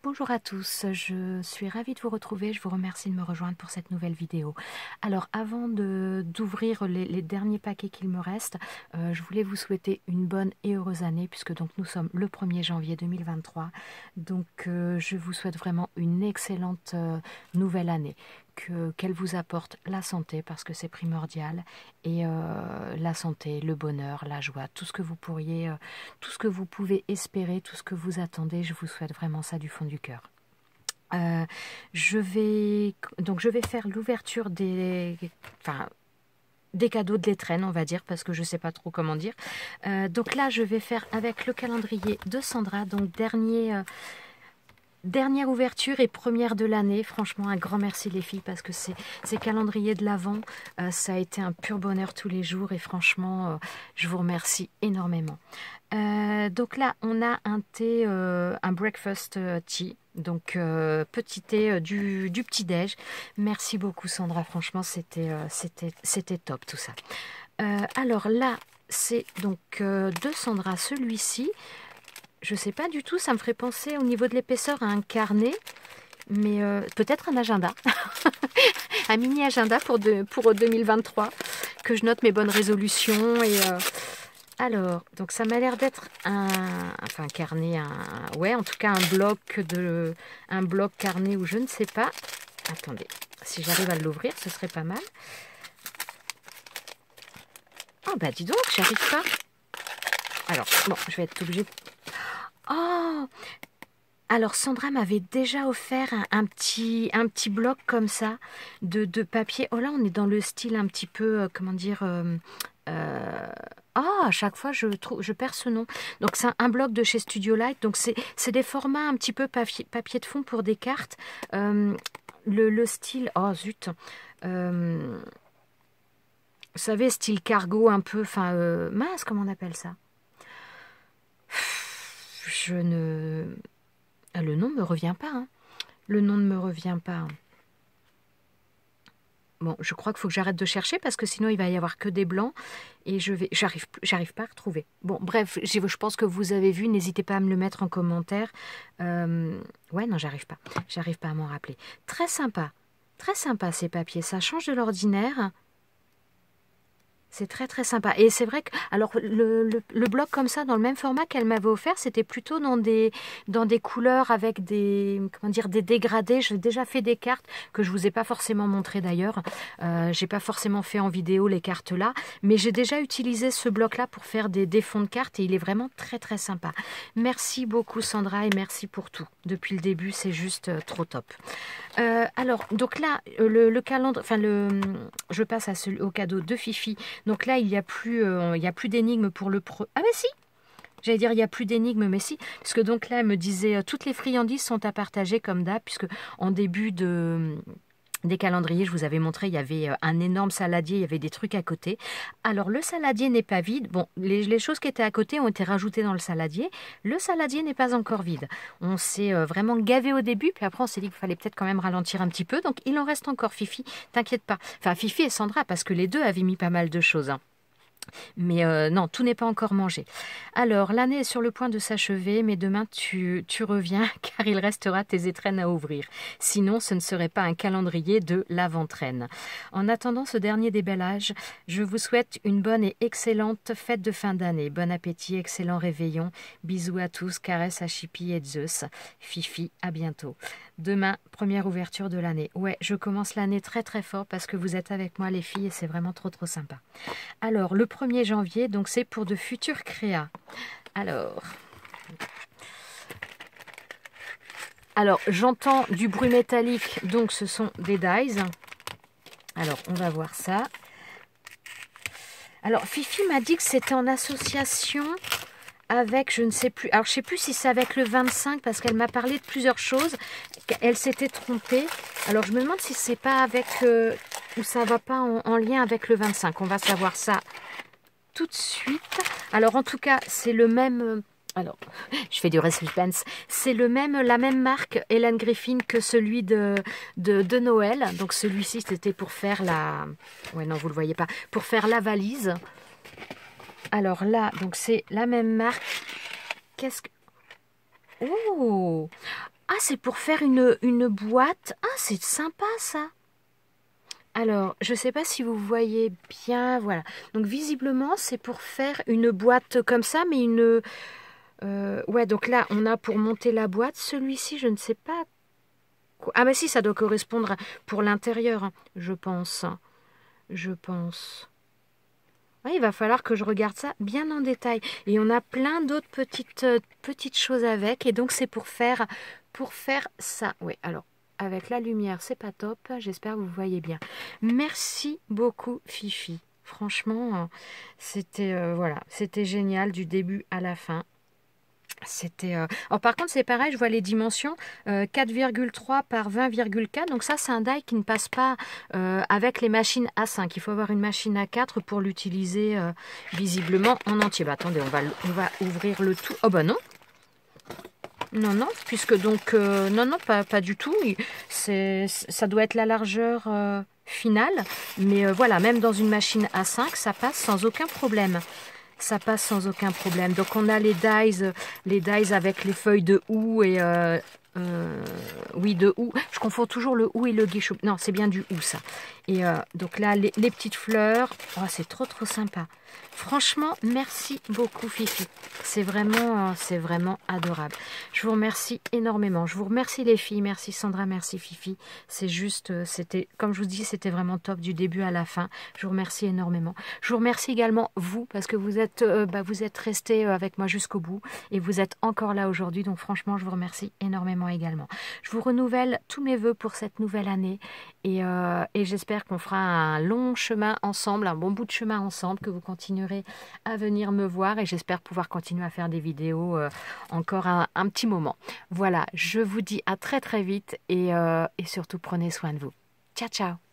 Bonjour à tous, je suis ravie de vous retrouver, je vous remercie de me rejoindre pour cette nouvelle vidéo. Alors avant d'ouvrir les derniers paquets qu'il me reste, je voulais vous souhaiter une bonne et heureuse année puisque donc nous sommes le 1er janvier 2023. Donc je vous souhaite vraiment une excellente nouvelle année. Qu'elle vous apporte la santé parce que c'est primordial et la santé, le bonheur, la joie, tout ce que vous pourriez, tout ce que vous pouvez espérer, tout ce que vous attendez, je vous souhaite vraiment ça du fond du cœur. Je vais faire l'ouverture des cadeaux de l'étrenne, on va dire, parce que je ne sais pas trop comment dire. Donc là, je vais faire avec le calendrier de Sandra, donc dernière ouverture et première de l'année. Franchement, un grand merci les filles parce que ces calendriers de l'Avent, ça a été un pur bonheur tous les jours et franchement, je vous remercie énormément. Donc là, on a un thé, un breakfast tea. Donc petit thé du petit-déj. Merci beaucoup Sandra, franchement c'était top tout ça. Alors là, c'est donc de Sandra celui-ci. Je sais pas du tout, ça me ferait penser au niveau de l'épaisseur à un carnet, mais peut-être un agenda, un mini agenda pour 2023, que je note mes bonnes résolutions. Et alors, donc ça m'a l'air d'être un carnet, ouais, en tout cas un bloc carnet ou je ne sais pas. Attendez, si j'arrive à l'ouvrir, ce serait pas mal. Oh bah dis donc, j'arrive pas. Alors, bon, je vais être obligée de... Oh! Alors Sandra m'avait déjà offert un petit bloc comme ça de papier. Oh là, on est dans le style un petit peu, comment dire... à chaque fois je perds ce nom. Donc c'est un bloc de chez Studio Light. Donc c'est des formats un petit peu papier de fond pour des cartes. Le style... Oh zut. Vous savez, style cargo un peu... Enfin, mince, comment on appelle ça? Je ne... Le nom ne me revient pas. Hein. Le nom ne me revient pas. Hein. Bon, je crois qu'il faut que j'arrête de chercher parce que sinon il va y avoir que des blancs et j'arrive pas à retrouver. Bon, bref, je pense que vous avez vu. N'hésitez pas à me le mettre en commentaire. Ouais, non, j'arrive pas à m'en rappeler. Très sympa ces papiers. Ça change de l'ordinaire. C'est très très sympa. Et c'est vrai que alors le bloc comme ça, dans le même format qu'elle m'avait offert, c'était plutôt dans des couleurs avec des dégradés. J'ai déjà fait des cartes que je vous ai pas forcément montré d'ailleurs. J'ai pas forcément fait en vidéo les cartes là, mais j'ai déjà utilisé ce bloc là pour faire des fonds de cartes et il est vraiment très très sympa. Merci beaucoup Sandra et merci pour tout. Depuis le début, c'est juste trop top. Alors donc là, le calendrier, je passe au cadeau de Fifi. Donc là, il y a plus d'énigmes pour le pre... Ah mais si! J'allais dire, il n'y a plus d'énigmes, mais si. Parce que donc là, elle me disait, toutes les friandises sont à partager comme d'hab, puisque en début des calendriers, je vous avais montré, il y avait un énorme saladier, il y avait des trucs à côté. Alors, le saladier n'est pas vide. Bon, les choses qui étaient à côté ont été rajoutées dans le saladier. Le saladier n'est pas encore vide. On s'est vraiment gavé au début, puis après, on s'est dit qu'il fallait peut-être quand même ralentir un petit peu. Donc, il en reste encore, Fifi. T'inquiète pas. Enfin, Fifi et Sandra, parce que les deux avaient mis pas mal de choses, hein. Mais non, tout n'est pas encore mangé. Alors, l'année est sur le point de s'achever, mais demain tu reviens car il restera tes étrennes à ouvrir. Sinon, ce ne serait pas un calendrier de l'avant-traîne. En attendant ce dernier déballage, je vous souhaite une bonne et excellente fête de fin d'année. Bon appétit, excellent réveillon. Bisous à tous, caresses à Chippy et Zeus. Fifi, à bientôt. Demain, première ouverture de l'année. Ouais, je commence l'année très très fort parce que vous êtes avec moi les filles et c'est vraiment trop trop sympa. Alors, le 1er janvier, donc c'est pour de futurs créas. Alors j'entends du bruit métallique, donc ce sont des dies. Alors, on va voir ça. Alors, Fifi m'a dit que c'était en association avec, je ne sais plus, alors je ne sais plus si c'est avec le 25 parce qu'elle m'a parlé de plusieurs choses. Elle s'était trompée. Alors, je me demande si c'est pas avec, ou ça va pas en lien avec le 25. On va savoir ça tout de suite. Alors, en tout cas, c'est le même... Alors, je fais du suspense. C'est la même marque Helen Griffin que celui de Noël. Donc celui-ci, c'était pour faire la... Ouais, non, vous le voyez pas. Pour faire la valise. Alors là, donc c'est la même marque. Qu'est-ce que... Oh! Ah, c'est pour faire une boîte. Ah, c'est sympa ça. Alors, je ne sais pas si vous voyez bien, voilà. Donc, visiblement, c'est pour faire une boîte comme ça, mais une... ouais, donc là, on a pour monter la boîte. Celui-ci, je ne sais pas quoi. Ah, bah si, ça doit correspondre pour l'intérieur, hein, je pense. Je pense. Ouais, il va falloir que je regarde ça bien en détail. Et on a plein d'autres petites choses avec. Et donc, c'est pour faire ça. Oui, alors, avec la lumière, c'est pas top. J'espère que vous voyez bien. Merci beaucoup, Fifi. Franchement, c'était voilà, c'était génial du début à la fin. C'était. Alors par contre, c'est pareil, je vois les dimensions 4,3 par 20,4. Donc ça, c'est un die qui ne passe pas avec les machines A5. Il faut avoir une machine A4 pour l'utiliser visiblement en entier. Bah, attendez, on va ouvrir le tout. Oh bah non. Non, non, puisque donc... non, non, pas du tout. Ça doit être la largeur finale. Mais voilà, même dans une machine A5, ça passe sans aucun problème. Ça passe sans aucun problème. Donc on a les dies avec les feuilles de houx et oui, de houx. Je confonds toujours le houx et le guichou. Non, c'est bien du houx ça. Et donc là, les petites fleurs. Oh, c'est trop sympa. Franchement, merci beaucoup Fifi. C'est vraiment adorable. Je vous remercie énormément. Je vous remercie les filles. Merci Sandra, merci Fifi. C'est juste, c'était, comme je vous dis, c'était vraiment top du début à la fin. Je vous remercie énormément. Je vous remercie également vous parce que vous êtes restés avec moi jusqu'au bout et vous êtes encore là aujourd'hui. Donc franchement, je vous remercie énormément également. Je vous renouvelle tous mes vœux pour cette nouvelle année et j'espère qu'on fera un long chemin ensemble, un bon bout de chemin ensemble, que vous continuerez à venir me voir et j'espère pouvoir continuer à faire des vidéos encore un petit moment. Voilà, je vous dis à très vite et surtout prenez soin de vous. Ciao, ciao!